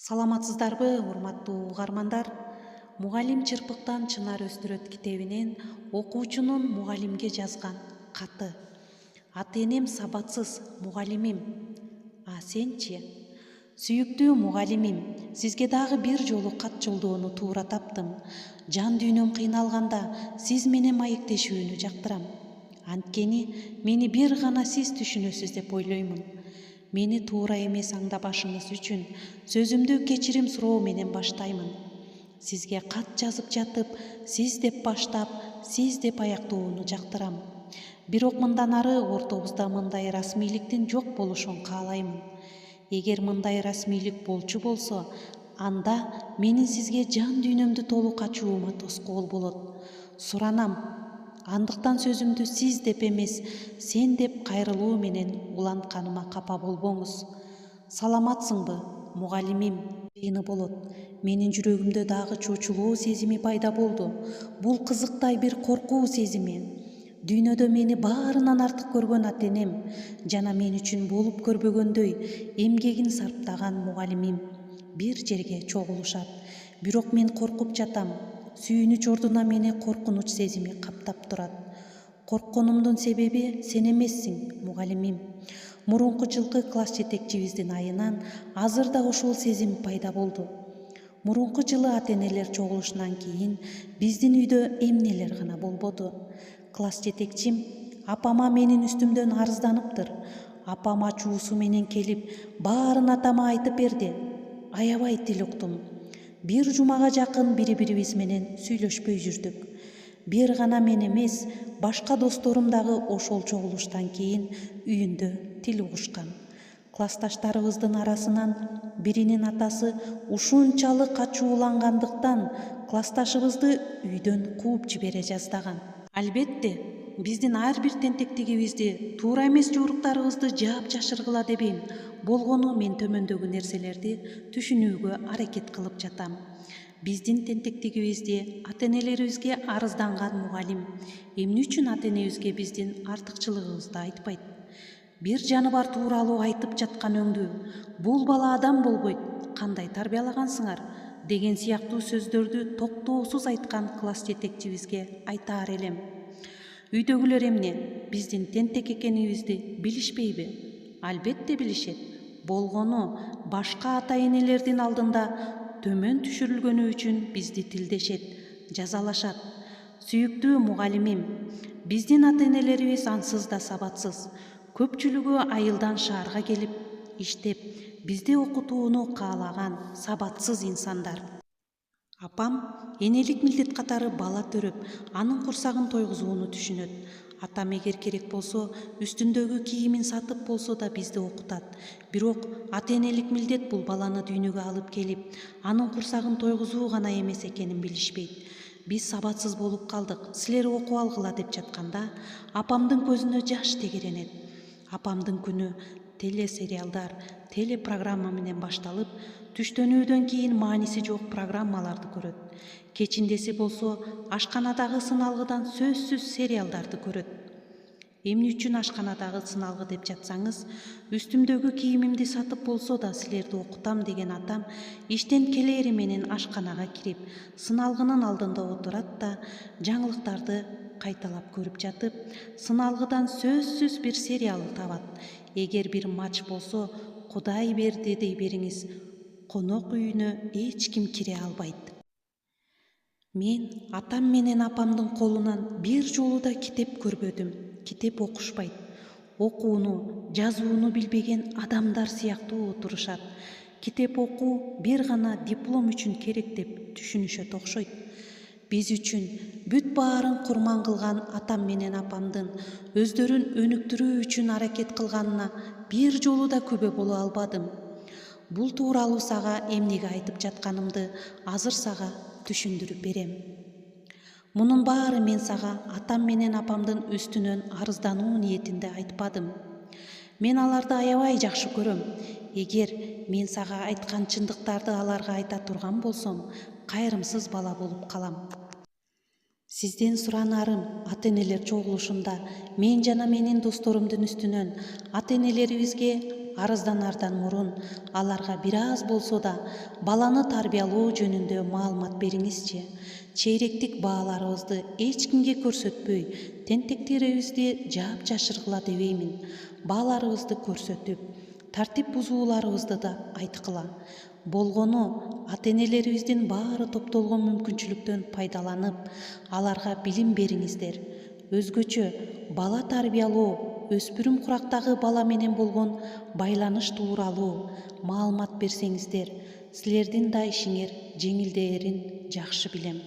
Саламатсыздарбы, урматтуу угармандар? Мугалим чырпыктан чынар өстүрөт китебинен окуучунун мугалимге жазган каты. Ата-энем сабатсыз, мугалимим. А сенчи? Сүйүктүү мугалимим, сизге дагы бир жолу кат жолдоону туура таптым. Жан дүйнөм кыйналганда сиз менен маектешүүнү жактырам. Анткени мени бир гана сиз түшүнөсүз деп ойлоймун. Мени туура эмес аңдабашыңыз үчүн сөзүмдү кечирим суроо менен баштаймын. Сизге кат жазып жатып, сиз деп баштап, сиз деп аяктоону жактырам. Бирок мындан ары ортобузда мындай расмийликтин жок болушун каалаймын. Эгер мындай расмийлик болчу болсо, анда менин сизге жан дүйнөмдү толук ачуума тоскоол болот. Суранам. Андыктан сөзүмдү сиз деп эмес, сен деп кайрылуу менен улантканыма капа болбоңуз. Саламатсыңбы, мугалимим? Кыйыны болот. Менин жүрөгүмдө дагы чочулоо сезими пайда болду. Бул кызыктай бир коркуу сезими. Дүйнөдө мени баарынан артык көргөн ата-энем жана мен үчүн болуп көрбөгөндөй эмгегин сарптаган мугалимим бир жерге чогулушат. Бирок мен коркуп жатам. Сүйүнүч ордуна мени коркунуч сезими каптап турат. Коркконумдун себеби сен эмессиң, мугалимим. Мурунку жылкы класс жетекчибиздин айынан азыр да ошол сезим пайда болду. Мурунку жылы ата-энелер чогулушунан кийин биздин үйдө эмнелер гана болбоду. Класс жетекчим апама менин үстүмдөн арызданыптыр. Апам ачуусу менен келип, баарын атама айтып берди. Аябай тил уктум. Бир жумага жакын бири-бирибиз менен сүйлөшпөй жүрдүк. Бир гана мен эмес, башка досторум дагы ошол чогулуштан кийин үйүндө тил угушкан. Классташтарыбыздын арасынан биринин атасы ушунчалык ачуулангандыктан классташыбызды үйдөн кууп жибере жаздаган. Албетте, биздин ар бир тентектигибизди, туура эмес жоруктарыбызды жаап жашыргыла дебейм. Болгону мен төмөндөгү нерселерди түшүнүүгө аракет кылып жатам. Биздин тентектигибизди ата-энелерибизге арызданган мугалим эмне үчүн ата-энебизге биздин артыкчылыгыбызды айтпайт? Бир жаныбар тууралуу айтып жаткан өңдүү бул бала адам болбойт, кандай тарбиялагансыңар деген сыяктуу сөздөрдү токтоосуз айткан класс жетекчибизге айтаар элем. Үйдөгүлөр эмне, биздин тентек экенибизди билишпейби? Албетте билишет. Болгону башка ата-энелердин алдында төмөн түшүрүлгөнү үчүн бизди тилдешет, жазалашат. Сүйүктүү мугалимим, биздин ата-энелерибиз ансыз да сабатсыз. Көпчүлүгү айылдан шаарга келип, иштеп, бизди окутууну каалаган сабатсыз инсандар. Апам энелик милдет катары бала төрөп, анын курсагын тойгузууну түшүнөт. Атам эгер керек болсо, үстүндөгү кийимин сатып болсо да бизди окутат. Бирок ата-энелик милдет бул баланы дүйнөгө алып келип, анын курсагын тойгузуу гана эмес экенин билишпейт. Биз сабатсыз болуп калдык, силер окуп алгыла деп жатканда, апамдын көзүнө жаш тегеренет. Апамдын күнү телесериалдар, телепрограмма менен башталып, түштөнүүдөн кийин мааниси жок программаларды көрөт. Кечиндеси болсо ашканадагы сыналгыдан сөзсүз сериалдарды көрөт. Эмне үчүн ашканадагы сыналгы деп жатсаңыз, үстүмдөгү кийимимди сатып болсо да силерди окутам деген атам иштен келери менен ашканага кирип, сыналгынын алдында отурат да жаңылыктарды кайталап көрүп жатып, сыналгыдан сөзсүз бир сериал табат. Эгер бир матч болсо, Кудай берди дей бериңиз, конок үйүнө эч ким кире албайт. Мен атам менен апамдын колунан бир жолу да китеп көрбөдүм. Китеп окушпайт. Окууну, жазууну билбеген адамдар сыяктуу отурушат. Китеп окуу бир гана диплом үчүн керек деп түшүнүшөт окшойт. Биз үчүн бүт баарын курман кылган атам менен апамдын өздөрүн өнүктүрүү үчүн аракет кылганына бир жолу да күбө боло албадым. Бул тууралуу сага эмнеге айтып жатканымды азыр сага түшүндүрүп берем. Мунун баары мен сага атам менен апамдын үстүнөн арыздануу ниетинде айтпадым. Мен аларды аябай жакшы көрөм. Эгер мен сага айткан чындыктарды аларга айта турган болсом, кайрымсыз бала болуп калам. Сизден суранарым, ата-энелер чогулушунда мен жана менин досторумдун үстүнөн ата-энелерибизге арызданардан мурун аларга бир аз болсо да баланы тарбиялоо жөнүндө маалымат бериңизчи. Чейректик бааларыбызды эч кимге көрсөтпөй, тентектерибизди жаап-жашыргыла дебеймин. Бааларыбызды көрсөтүп, тартип бузууларыбызды да айткыла. Болгону ата-энелерибиздин баары топтолгон мүмкүнчүлүктөн пайдаланып, аларга билим бериңиздер. Өзгөчө бала тарбиялоо, өспүрүм курактагы бала менен болгон байланыш тууралуу маалымат берсеңиздер, силердин да ишиңер жеңилдээрин жакшы билем.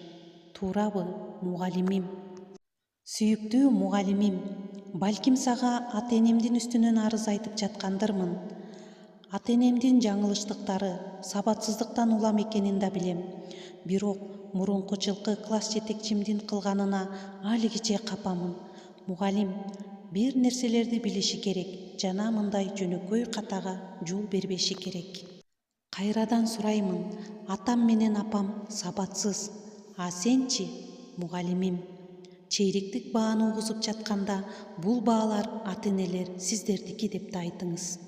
Туурабы, мугалимим? Сүйүктүү мугалимим, балким сага ата-энемдин үстүнөн арыз айтып жаткандырмын. Ата-энемдин жаңылыштыктары сабатсыздыктан улам экенин да билем. Бирок мурунку жылкы класс жетекчимдин кылганына алигиче капамын. Мугалим бир нерселерди билиши керек жана мындай жөнөкөй катага жол бербеши керек. Кайрадан сураймын, атам менен апам сабатсыз, а сенчи, мугалимим? Чейректик бааны угузуп жатканда бул баалар ата-энелер сиздердики деп да айтыңыз.